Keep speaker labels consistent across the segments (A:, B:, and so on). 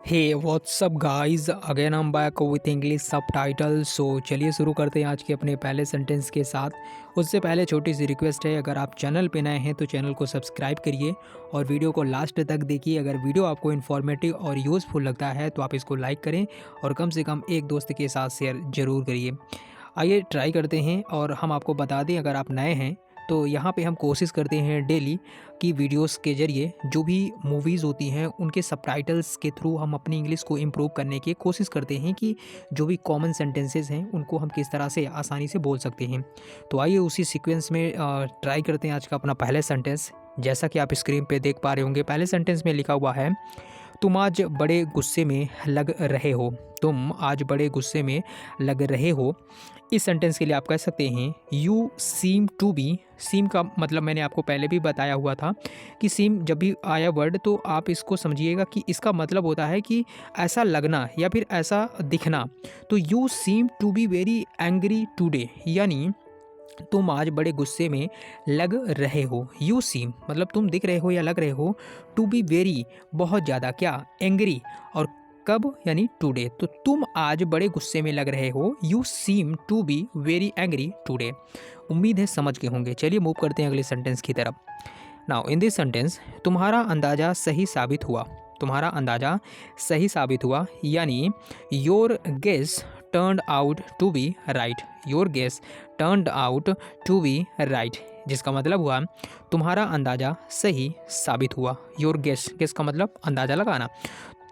A: Hey WhatsApp guys, again I am back with English subtitle. So चलिए शुरू करते हैं आज के अपने पहले सेंटेंस के साथ। उससे पहले छोटी सी रिक्वेस्ट है, अगर आप चैनल पे नए हैं तो चैनल को सब्सक्राइब करिए और वीडियो को लास्ट तक देखिए। अगर वीडियो आपको इन्फॉर्मेटिव और यूज़फुल लगता है तो आप इसको लाइक करें और कम से कम एक दोस्त के साथ शेयर ज़रूर करिए। आइए ट्राई करते हैं। और हम आपको बता दें, अगर आप नए हैं तो यहाँ पे हम कोशिश करते हैं डेली की वीडियोस के ज़रिए जो भी मूवीज़ होती हैं उनके सबटाइटल्स के थ्रू हम अपनी इंग्लिश को इम्प्रूव करने की कोशिश करते हैं कि जो भी कॉमन सेंटेंसेस हैं उनको हम किस तरह से आसानी से बोल सकते हैं। तो आइए उसी सीक्वेंस में ट्राई करते हैं आज का अपना पहले सेंटेंस। जैसा कि आप स्क्रीन पे देख पा रहे होंगे, पहले सेंटेंस में लिखा हुआ है, तुम आज बड़े गुस्से में लग रहे हो। तुम आज बड़े गुस्से में लग रहे हो। इस सेंटेंस के लिए आप कह सकते हैं यू सीम टू बी। सीम का मतलब मैंने आपको पहले भी बताया हुआ था कि सीम जब भी आया वर्ड तो आप इसको समझिएगा कि इसका मतलब होता है कि ऐसा लगना या फिर ऐसा दिखना। तो you seem to be very angry today, यानी तुम आज बड़े गुस्से में लग रहे हो। यू सीम मतलब तुम दिख रहे हो या लग रहे हो। टू बी वेरी बहुत ज़्यादा क्या, एंग्री। और कब, यानी टुडे। तो तुम आज बड़े गुस्से में लग रहे हो। You seem to be very angry today. उम्मीद है समझ के होंगे। चलिए मूव करते हैं अगले सेंटेंस की तरफ। नाउ इन दिस सेंटेंस, तुम्हारा अंदाज़ा सही साबित हुआ। तुम्हारा अंदाज़ा सही साबित हुआ, यानी your guess turned out to be right. Your guess turned out to be right, जिसका मतलब हुआ तुम्हारा अंदाज़ा सही साबित हुआ। योर गेस, गेस का मतलब अंदाज़ा लगाना।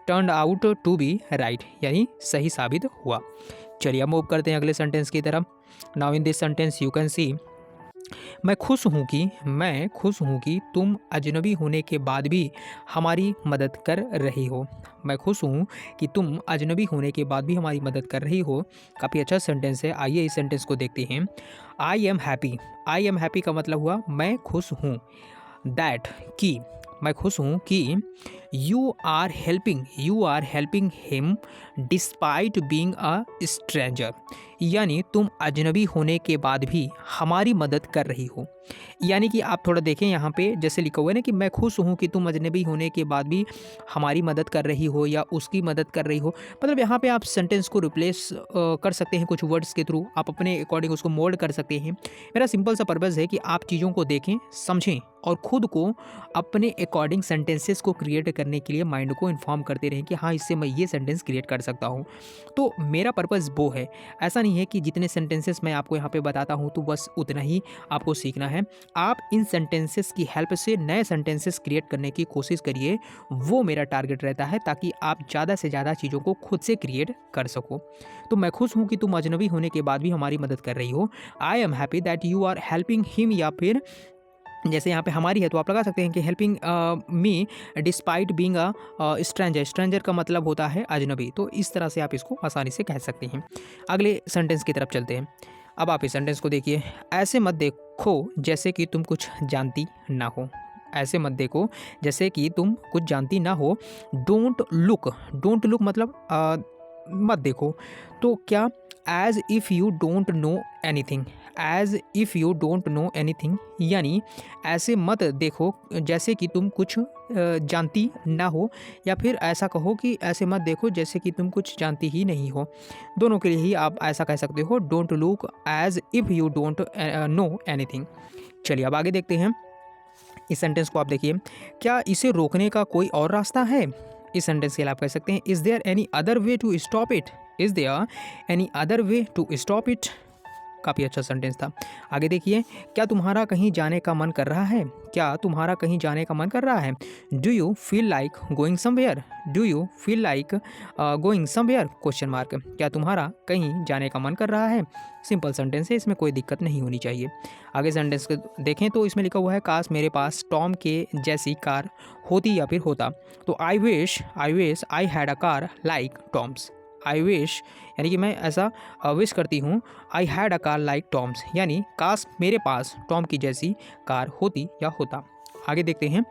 A: Turned out to be right, यानी सही साबित हुआ। चलिए अब मूव करते हैं अगले सेंटेंस की तरफ। Now in this sentence you can see, मैं खुश हूँ कि तुम अजनबी होने के बाद भी हमारी मदद कर रही हो। मैं खुश हूँ कि तुम अजनबी होने के बाद भी हमारी मदद कर रही हो। काफ़ी अच्छा सेंटेंस है। आइए इस सेंटेंस को देखते हैं। आई am happy. I am happy का मतलब हुआ मैं खुश हूँ। दैट कि, मैं खुश हूँ कि you are helping him despite being a stranger, यानी तुम अजनबी होने के बाद भी हमारी मदद कर रही हो। यानी कि आप थोड़ा देखें यहाँ पे जैसे लिखा हुआ है ना कि मैं खुश हूँ कि तुम अजनबी होने के बाद भी हमारी मदद कर रही हो या उसकी मदद कर रही हो। मतलब यहाँ पे आप सेंटेंस को रिप्लेस कर सकते हैं कुछ वर्ड्स के थ्रू। आप अपने अकॉर्डिंग उसको मोल्ड कर सकते हैं। मेरा सिंपल सा पर्पज़ है कि आप चीज़ों को देखें, समझें और खुद को अपने अकॉर्डिंग सेंटेंसेस को क्रिएट करने के लिए माइंड को इन्फॉर्म करते रहें कि हाँ, इससे मैं ये सेंटेंस क्रिएट कर सकता हूँ। तो मेरा पर्पज़ वो है। ऐसा नहीं है कि जितने सेंटेंसेस मैं आपको यहाँ पे बताता हूँ तो बस उतना ही आपको सीखना है। आप इन सेंटेंसेस की हेल्प से नए सेंटेंसेस क्रिएट करने की कोशिश करिए। वो मेरा टारगेट रहता है, ताकि आप ज़्यादा से ज़्यादा चीज़ों को खुद से क्रिएट कर सको। तो मैं खुश हूँ कि तुम अजनबी होने के बाद भी हमारी मदद कर रही हो। I am happy that you are helping him, या फिर जैसे यहाँ पे हमारी है तो आप लगा सकते हैं कि helping me despite being a stranger. Stranger का मतलब होता है अजनबी। तो इस तरह से आप इसको आसानी से कह सकते हैं। अगले सेंटेंस की तरफ चलते हैं। अब आप इस सेंटेंस को देखिए। ऐसे मत देखो जैसे कि तुम कुछ जानती ना हो। ऐसे मत देखो जैसे कि तुम कुछ जानती ना हो। डोंट लुक मतलब मत देखो। तो क्या, as if you don't know anything. As if you don't know anything, यानी ऐसे मत देखो जैसे कि तुम कुछ जानती ना हो, या फिर ऐसा कहो कि ऐसे मत देखो जैसे कि तुम कुछ जानती ही नहीं हो। दोनों के लिए ही आप ऐसा कह सकते हो। Don't look as if you don't know anything. चलिए अब आगे देखते हैं। इस सेंटेंस को आप देखिए। क्या इसे रोकने का कोई और रास्ता है? इस सेंटेंस के लिए आप कह सकते हैं is there any other way to stop it. Is there any other way to stop it. काफ़ी अच्छा सेंटेंस था। आगे देखिए। क्या तुम्हारा कहीं जाने का मन कर रहा है? क्या तुम्हारा कहीं जाने का मन कर रहा है? Do you feel like going somewhere? Do you feel like going somewhere question mark. क्या तुम्हारा कहीं जाने का मन कर रहा है? सिंपल सेंटेंस है, इसमें कोई दिक्कत नहीं होनी चाहिए। आगे सेंटेंस को देखें तो इसमें लिखा हुआ है, काश मेरे पास टॉम के जैसी कार होती या फिर होता। तो I wish I had a car like Tom's. I wish यानी कि मैं ऐसा विश करती हूँ। I had a car like Tom's, यानी काश मेरे पास टॉम की जैसी कार होती या होता। आगे देखते हैं।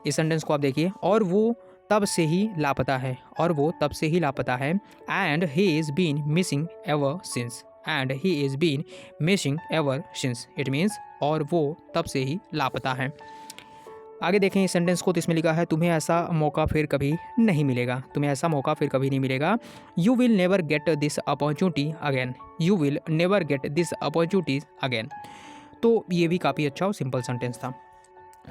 A: इस सेंटेंस को आप देखिए। और वो तब से ही लापता है। और वो तब से ही लापता है। And he has been missing ever since. And he has been missing ever since, it means और वो तब से ही लापता है। आगे देखें इस सेंटेंस को, तो इसमें लिखा है तुम्हें ऐसा मौका फिर कभी नहीं मिलेगा। तुम्हें ऐसा मौका फिर कभी नहीं मिलेगा। You will never get this opportunity again. You will never get this opportunities again. तो ये भी काफ़ी अच्छा और सिंपल सेंटेंस था।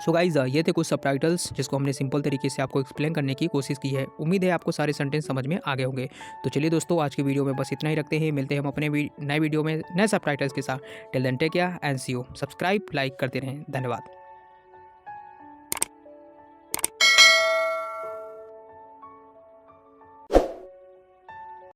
A: सो गाइज ये थे कुछ सबटाइटल्स जिसको हमने सिंपल तरीके से आपको एक्सप्लेन करने की कोशिश की है। उम्मीद है आपको सारे सेंटेंस समझ में आ गए होंगे। तो चलिए दोस्तों, आज की वीडियो में बस इतना ही रखते हैं। मिलते हैं हम अपने नए वीडियो में नए सबटाइटल्स के साथ। Till then take care and see you. Subscribe like करते रहें। धन्यवाद।